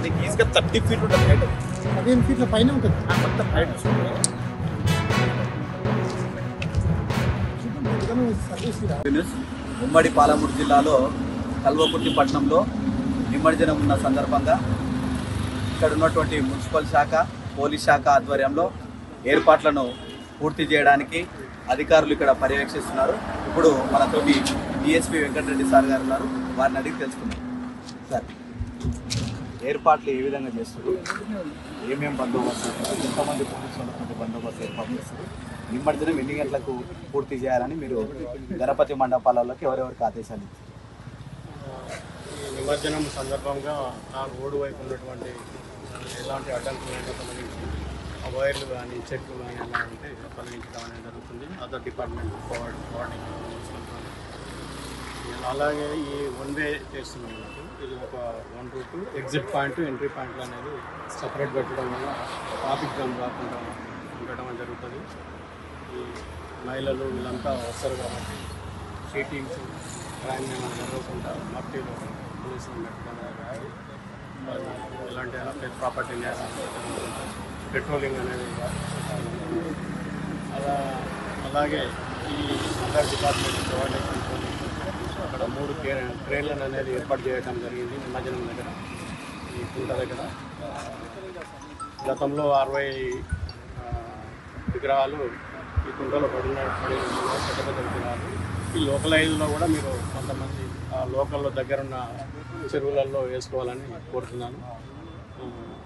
నీకు ఈజీగా 30 ఫీట్ ఉంటుంది హైట్. 15 ఫీట్ల పైన ఉంటుంది మొత్తం హైట్. ఉమ్మడి పాలమూరు జిల్లాలో కల్వకుర్తి పట్టణంలో నిమజ్జనం ఉన్న సందర్భంగా ఇక్కడ ఉన్నటువంటి మున్సిపల్ శాఖ, పోలీస్ శాఖ ఆధ్వర్యంలో ఏర్పాట్లను పూర్తి చేయడానికి అధికారులు ఇక్కడ పర్యవేక్షిస్తున్నారు. ఇప్పుడు మనతోటి డిఎస్పీ వెంకటరెడ్డి సార్ గారు ఉన్నారు, వారిని అడిగి తెలుసుకున్నాం. సార్, ఏర్పాట్లు ఏ విధంగా చేస్తారు, ఏమేమి బందోబస్తు, ఎంతమంది పోలీసులు బందోబస్తు ఏర్పాటు చేస్తారు, నిమజ్జనం ఎన్ని గంటలకు పూర్తి చేయాలని మీరు గణపతి మండపాలలోకి ఎవరెవరికి ఆదేశాలు ఇచ్చారు? నిమజ్జనం సందర్భంగా ఆ రోడ్డు వైపు ఉన్నటువంటి ఎలాంటి అడ్డంకులైనా తొలగించి ఆ వైర్లు కానీ చెట్లు కానీ ఎలా ఉంటే తొలగించడం అనేది జరుగుతుంది. Other department coordinate. అలాగే ఈ వన్ వే చేస్తున్నాం అన్నట్టు. ఇది ఒక one root, exit point, entry పాయింట్లు అనేది సపరేట్ పెట్టడం వల్ల ట్రాఫిక్ జామ్ రాకుండా ఉండడం జరుగుతుంది. ఈ మహిళలు వీళ్ళంతా వస్తారు కాబట్టి షీటింగ్స్ క్రైమ్ ఏమైనా జరగకుండా మట్టిలో పోలీసులు పెట్టడం కానీ ఎలాంటి ప్రాపర్టీ పెట్రోలింగ్ అనేది అలాగే ఈ అదర్ డిపార్ట్మెంట్ కోఆర్డినేషన్ అక్కడ 3 ట్రైన్లను అనేది ఏర్పాటు చేయడం జరిగింది నిమజ్జనం దగ్గర, ఈ కుంట దగ్గర. గతంలో 60 విగ్రహాలు ఈ కుంటలో పడిన పెద్ద పెద్ద విగ్రహాలు. ఈ లోకలైజ్లో కూడా మీరు కొంతమంది ఆ లోకల్లో దగ్గరున్న చెరువులలో వేసుకోవాలని కోరుతున్నాను.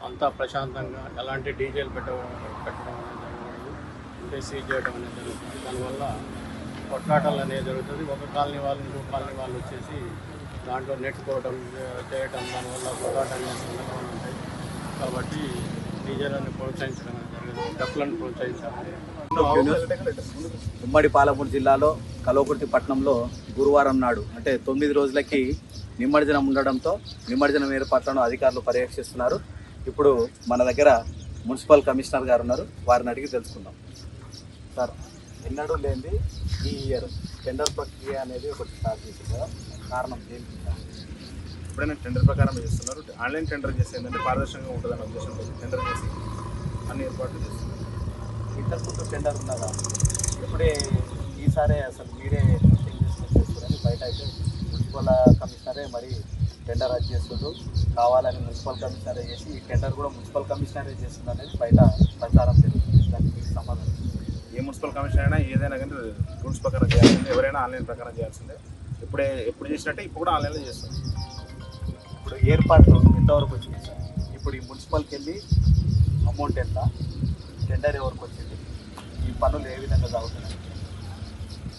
అంతా ప్రశాంతంగా ఎలాంటి డీజేలు పెట్టడం అనేది జరగకూడదు, ఉంటే సీజ్ చేయడం అనేది జరుగుతుంది. దానివల్ల కొట్లాటలు అనేది జరుగుతుంది. ఒక కాలనీ వాళ్ళు ఇంకో కాలనీ వాళ్ళు వచ్చేసి దాంట్లో నెట్టుకోవడం చేయటం, దానివల్ల కొట్లాటలు అనేది సందర్భాలు ఉంటాయి. కాబట్టి డీజేలను ప్రోత్సహించడం అనేది జరుగుతుంది, డప్పులను ప్రోత్సహించాలి. ఉమ్మడి పాలమూరు జిల్లాలో కల్వకుర్తి పట్టణంలో గురువారం నాడు అంటే 9 రోజులకి నిమజ్జనం ఉండడంతో నిమజ్జనం ఏర్పాట్లను అధికారులు పర్యవేక్షిస్తున్నారు. ఇప్పుడు మన దగ్గర మున్సిపల్ కమిషనర్ గారు ఉన్నారు, వారిని అడిగి తెలుసుకుందాం. సార్, ఎన్నడూ లేనిది ఈ ఇయర్ టెండర్ ప్రక్రియ అనేది ఒకటి స్టార్ట్ చేసింది కదా, కారణం ఏంటి? ఇప్పుడైనా టెండర్ ప్రకారం చేస్తున్నారు. ఆన్లైన్ టెండర్ చేస్తే ఏంటంటే పారదర్శకంగా ఉంటుందన్న ఉద్దేశంతో టెండర్ చేసి అన్ని ఏర్పాట్లు చేస్తున్నారు. ఇంతకుముందు టెండర్ ఉన్నదా? ఇప్పుడే ఈసారి అసలు మీరే చేంజ్ చేసుకొని చేస్తారని బయట అయితే మున్సిపల్ కమిషనరే మరి టెండర్ అది చేస్తుండ్రు, కావాలని మున్సిపల్ కమిషనరే చేసి ఈ టెండర్ కూడా మున్సిపల్ కమిషనరే చేస్తుంది అనేది బయట ప్రచారం జరుగుతుంది. దానికి మీకు సమాధానం? ఏ మున్సిపల్ కమిషన్ అయినా ఏదైనా కానీ రూల్స్ ప్రకారం చేయాల్సిందే, ఎవరైనా ఆన్లైన్ ప్రకారం చేయాల్సిందే. ఎప్పుడు చేసినట్టే ఇప్పుడు కూడా ఆన్లైన్లో చేస్తాం. ఇప్పుడు ఏర్పాట్లు ఎంతవరకు వచ్చింది సార్? ఇప్పుడు ఈ మున్సిపల్కి వెళ్ళి అమౌంట్ ఎంత, టెండర్ ఎవరికి వచ్చింది, ఈ పనులు ఏ విధంగా సాగుతున్నాయి?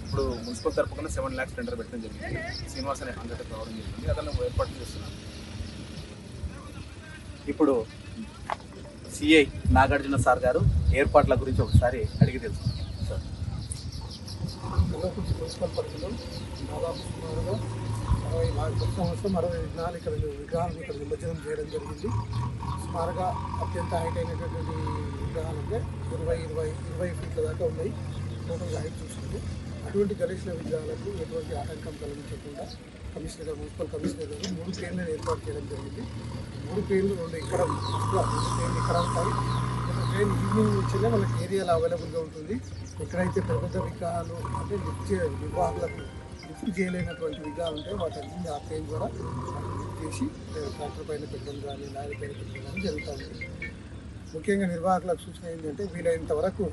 ఇప్పుడు మున్సిపల్ తరపున 7 lakhs టెండర్ పెట్టడం జరిగింది. శ్రీనివాస్ అనే కాంట్రాక్టర్ రావడం జరిగింది, అతను ఏర్పాటు చేస్తున్నాను. ఇప్పుడు సిఐ నాగార్జున సార్ గారు ఏర్పాట్ల గురించి ఒకసారి అడిగి తెలుసుకుంటాం సార్. కల్వకుర్తి మున్సిపల్ పరిధిలో దాదాపు సుమారుగా 64 విగ్రహాలను ఇక్కడ నిమజ్జనం చేయడం జరిగింది. సుమారుగా అత్యంత హైట్ అయినటువంటి విగ్రహాలు అంటే 20 ఫీట్ల దాకా ఉన్నాయి. టోటల్గా హైట్ చూసుకుంటే అటువంటి గణేష్ల విగ్రహాలకు ఎటువంటి ఆటంకం కలిగించకుండా మున్సిపల్ కమిషనర్ గారు 3 క్రేన్లను ఏర్పాటు చేయడం జరిగింది. 3 క్రేన్లు 2 ఇక్కడ 2 క్రేన్లు ఇక్కడ ఉంటాయి. ఒక ట్రైన్ ఈవినింగ్ నుంచే మనకి ఏరియాలో అవైలబుల్గా ఉంటుంది. ఎక్కడైతే పెద్ద పెద్ద విగ్రహాలు అంటే నిర్వాహకులకు లిఫ్ట్ చేయలేనటువంటి విగ్రహాలు ఉంటాయి, వాటన్ని ఆ ట్రైన్ ద్వారా లిఫ్ట్ చేసి ట్రాక్టర్ పైన పెట్టడం కానీ లారీ పైన పెట్టడం కానీ జరుగుతూ ఉంటుంది. ముఖ్యంగా నిర్వాహకులకు సూచన ఏంటంటే వీలైనంత వరకు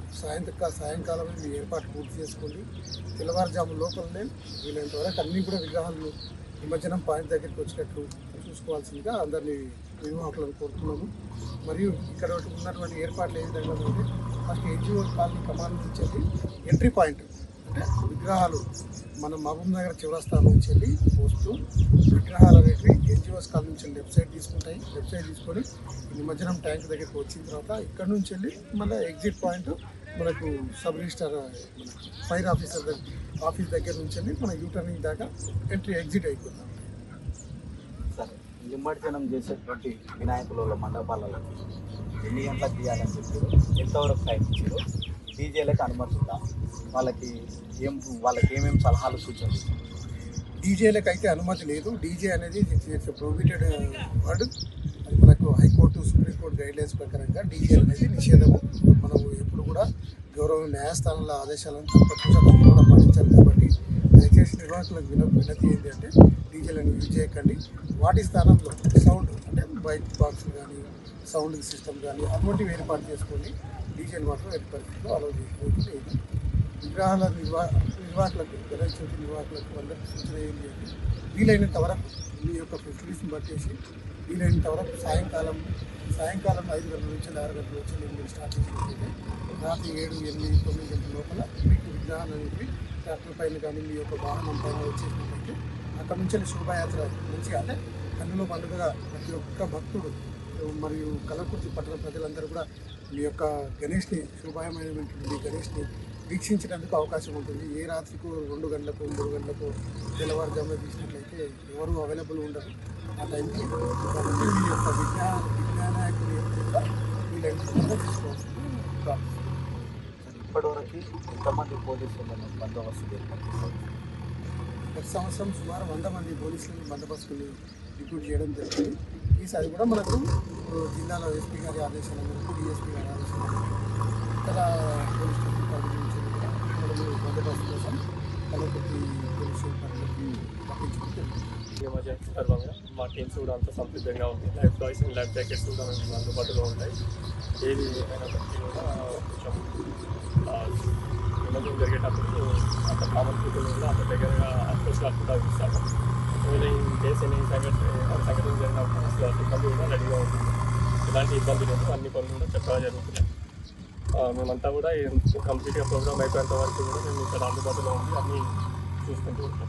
సాయంకాలం మీ ఏర్పాటు పూర్తి చేసుకోండి. తెల్లవారుజాము లోపలనే వీలైనంత వరకు అన్నీ కూడా విగ్రహాలను నిమజ్జనం పాయింట్ దగ్గరికి వచ్చినట్లు చూసుకోవాల్సిందిగా అందరినీ నిర్వాహకులను కోరుతున్నాము. మరియు ఇక్కడ ఉన్నటువంటి ఏర్పాట్లు ఏ విధంగా ఉంటే ఫస్ట్ ఎన్జిఓ కాలనీ కమాండ్ నుంచి ఎంట్రీ పాయింట్ అంటే విగ్రహాలు మన మహబూబ్ నగర్ చౌరస్తా నుంచి వెళ్ళి పోస్తూ విగ్రహాలు అనేవి ఎన్జిఓస్ కాలనీ నుంచి లెఫ్ట్ సైడ్ తీసుకుంటాయి. లెఫ్ట్ సైడ్ తీసుకొని నిమజ్జనం ట్యాంక్ దగ్గరికి వచ్చిన తర్వాత ఇక్కడ నుంచి వెళ్ళి మళ్ళీ ఎగ్జిట్ పాయింట్ మనకు సబ్ రిజిస్టర్ ఫైర్ ఆఫీస్ దగ్గర నుంచి వెళ్ళి మన యూటర్నింగ్ దాకా ఎగ్జిట్ అయిపోతాం. సార్, నిమజ్జనం చేసేటువంటి వినాయకుల మండపాలలో ఎన్ని గంటలకు తీయాలని చెప్పారు, ఎంతవరకు టైం ఇచ్చారు, డీజేలకు అనుమతి ఉందా, వాళ్ళకి ఏమేమి సలహాలు సూచనలు? డీజేలకు అయితే అనుమతి లేదు. డీజే అనేది ప్రొహిబిటెడ్ వర్డ్, అది మనకు గైడ్లైన్స్ ప్రకారంగా డీజే అనేది నిషేధము. మనం ఎప్పుడు కూడా గౌరవ న్యాయస్థానాల ఆదేశాలను తప్పకుండా పాటించాలి. కాబట్టి దయచేసి నిర్వాహకులకు వినతి ఏంటి అంటే డీజేలను యూజ్ చేయకండి. వాటి స్థానంలో సౌండ్ అంటే బైక్ బాక్సులు కానీ సౌండ్ సిస్టమ్ కానీ అటువంటివి ఏర్పాటు చేసుకోండి. డీజేలు మాత్రం ఎట్టి పరిస్థితుల్లో అలౌ చేయలేదు. విగ్రహాల నిర్వాహకులకు గణేష్ చవితి నిర్వాహకులకు అందరికీ సూచన ఏంటి అంటే వీలైనంత వరకు మీ యొక్క ఫెసిలిటీస్ని బట్టేసి వీలైనంత వరకు సాయంకాలం 5 గంటల నుంచి 6 గంటల నుంచి మీరు స్టార్ట్ చేసినట్లయితే రాత్రి 7, 8, 9 గంటల లోపల మీకు విగ్రహాలు అనేవి ట్రాక్టర్ పైన కానీ మీ యొక్క వాహనం పైన వచ్చేసినట్లయితే అక్కడ నుంచి శోభాయాత్ర మంచిగా అంటే కన్నులో పండుగగా ప్రతి ఒక్క భక్తుడు మరియు కలకుర్తి పట్టణ ప్రజలందరూ కూడా మీ యొక్క గణేష్ని శోభాయమైనటువంటి గణేష్ని వీక్షించడానికి అవకాశం ఉంటుంది. ఏ రాత్రికు 2 గంటలకు 3 గంటలకు తెల్లవారుజామున తీసినట్లయితే ఎవరు అవైలబుల్ ఉండరు. ఆ టైంకి మీ యొక్క విజ్ఞానాయకుడి యొక్క వీళ్ళంతా తీసుకోవాల్సింది. ఇప్పటివరకు ఎంతమంది పోలీసులను బందోబస్తు ఏర్పడుతున్నారు? ప్రతి సంవత్సరం సుమారు 100 మంది పోలీసులను బందోబస్తుని రిక్రూట్ చేయడం జరిగింది. ఈసారి కూడా మనకు జిల్లాలో ఎస్పీ గారి ఆదేశాల మేరకు డిఎస్పీ గారి ఆదేశాల మేరకు ఇతర పోలీస్ స్టేషన్ పరిధి నుంచి కూడా మనము బందోబస్తు కోసం కలకుర్తి పోలీస్ స్టేషన్ పరిధికి పంపించుకుంటుంది. మా టీమ్స్ కూడా అంతా సంసిద్ధంగా ఉంది. Life boys and life jackets కూడా మేము అందుబాటులో ఉంటాయి. ఏది అయినప్పటికీ కూడా కొంచెం విమర్శనం జరిగేటప్పుడు అంత కామన్ పీపుల్ కూడా అంత దగ్గరగా అప్రోచ్ కాకుండా ఇస్తాము. ఇన్ కేస్ ఎన్ని సంఘటన జరిగినప్పుడు అసలు సిబ్బంది కూడా రెడీగా ఉంటుంది. ఇలాంటి ఇబ్బంది లేదు. అన్ని పనులు కూడా చక్కగా జరుగుతున్నాయి. మేమంతా కూడా కంప్లీట్గా ప్రోగ్రామ్ అయిపోయేంత వరకు కూడా మేము ఇక్కడ అందుబాటులో ఉండి అన్నీ చూసుకుంటూ ఉంటాం.